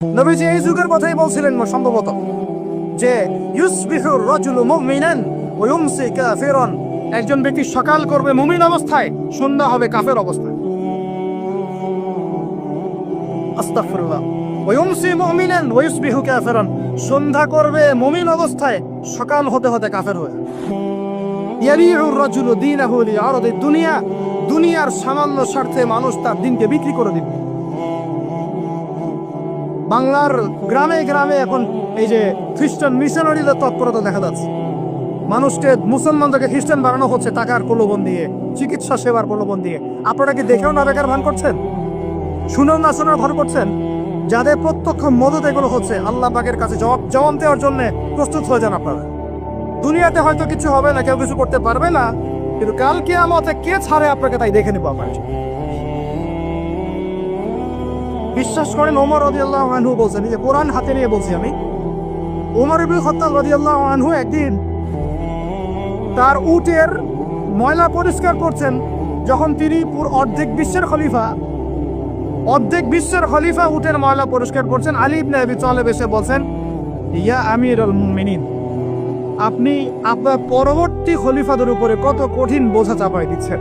নবীজি এই যুগের কথাই বলছিলেন সম্ভবত, যে ইউসবিহু রাজুলু মুমিনান ওয়া ইউমসি কাফিরান, একজন ব্যক্তি সকাল করবে মুমিন অবস্থায়, সন্ধ্যা হবে কাফের অবস্থায়। আস্তাগফিরুল্লাহ। ওয়া ইউমসি মুমিনান ওয়া ইউসবিহু কাফিরান, সন্ধ্যা করবে মুমিন অবস্থায়, সকাল হতে হতে কাফের হয়ে। ইয়াবিউ রাজুলু দীনাহু লিআরদি দুনিয়া, দুনিয়ার সামান্য স্বার্থে মানুষ তার দিনকে বিক্রি করে দিবে। বাংলার গ্রামে গ্রামে এখন এই যে খ্রিস্টান মিশনারিদের তৎপরতা দেখা যাচ্ছে। মানুষকে, মুসলমানদেরকে খ্রিস্টান বানানো হচ্ছে টাকার প্রলোভন দিয়ে, চিকিৎসা সেবার প্রলোভন দিয়ে। আপনারা কি দেখেও না বেকার ভান করছেন, শুনেও না শোনার ভান করছেন? যাদের প্রত্যক্ষ মদত এগুলো হচ্ছে, আল্লাহ পাকের কাছে জবাব দেওয়ার জন্য প্রস্তুত হয়ে যান আপনারা। দুনিয়াতে হয়তো কিছু হবে না, কেউ কিছু করতে পারবে না, কিন্তু কাল কিয়ামতে কে ছাড়ে আপনাকে, তাই দেখে নিব আপনার। বিশ্বাস করেন, ওমর রাদিয়াল্লাহু আনহু বলছেন, যে কোরআন হাতে নিয়ে বলছি আমি, ওমর ইবনে খাত্তাব রাদিয়াল্লাহু আনহু একদিন তার উটের ময়লা পরিষ্কার করছেন, যখন তিনি অর্ধেক বিশ্বের খলিফা উটের ময়লা পরিষ্কার করছেন। আলী ইবনে আবি তালেব এসে বলছেন, ইয়া আমিরুল মুমিনিন, আপনি আপনার পরবর্তী খলিফাদের উপরে কত কঠিন বোঝা চাপাই দিচ্ছেন।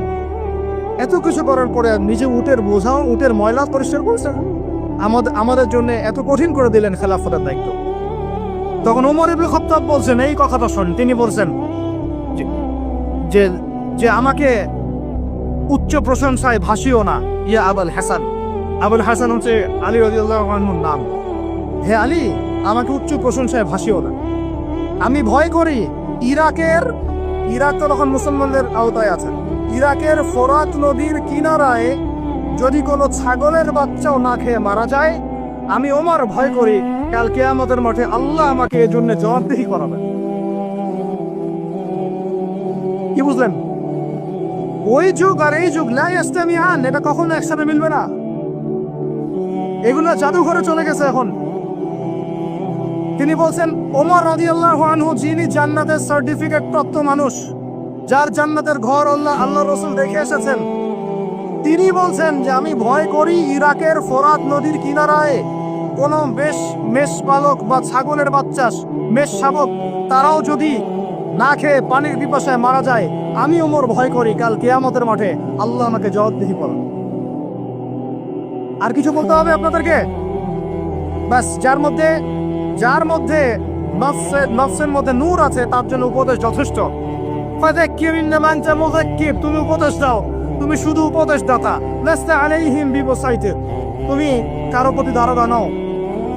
এত কিছু করার পরে নিজে উটের বোঝাও, উটের ময়লা পরিষ্কার করছেন, আমাদের জন্য এত কঠিন করে দিলেন খেলাফতের দায়িত্ব। তখন ওমর ইবনে খাত্তাব বলছেন, এই কথাটা শুন, তিনি বলছেন যে যে আমাকে উচ্চ প্রশংসায় ভাসিও না, ইয়া আবুল হাসান। আবুল হাসান হচ্ছে আলী রাদিয়াল্লাহু আনহুর নাম। হে আলী, আমাকে উচ্চ প্রশংসায় ভাসিও না। আমি ভয় করি ইরাক তো তখন মুসলমানদের আওতায় আছে, ইরাকের ফোরাত নদীর কিনারায় যদি কোনো ছাগলের বাচ্চাও না খেয়ে মারা যায়, আমি ওমর ভয় করি কাল কিয়ামতের মাঠে আল্লাহ আমাকে এর জন্য জবাবদিহি করাবেন। কি বুঝলেন? ওই যুগ আর এই যুগ লা ইয়াস্তামিআন, এটা কখনো একসাথে মিলবে না। এগুলো জাদুঘরে চলে গেছে এখন। তিনি বলছেন, ওমর রাদিয়াল্লাহু আনহু যিনি জান্নাতের সার্টিফিকেট প্রাপ্ত মানুষ, যার জান্নাতের ঘর আল্লাহ রাসূল দেখে এসেছেন, তিনি বলছেন যে আমি ভয় করি ইরাকের ফোরাত নদীর কিনারায় কোনো মেষপালক বা ছাগলের বাচ্চা, মেষ শাবক, তারাও যদি না খেয়ে পানির পিপাসায় মারা যায়, আমি ওমর ভয় করি কাল কিয়ামতের মাঠে আল্লাহ আমাকে জবাবদিহি করবেন। আর কিছু বলতে হবে আপনাদেরকে? ব্যাস, যার মধ্যে নফসের মধ্যে নূর আছে, তার জন্য উপদেশ যথেষ্ট। তুমি উপদেশ দাও, তুমি শুধু উপদেশ দাতা। লাস্তা আলাইহিম বিমুসাইতির, তুমি কারো প্রতি ধারণা নাও।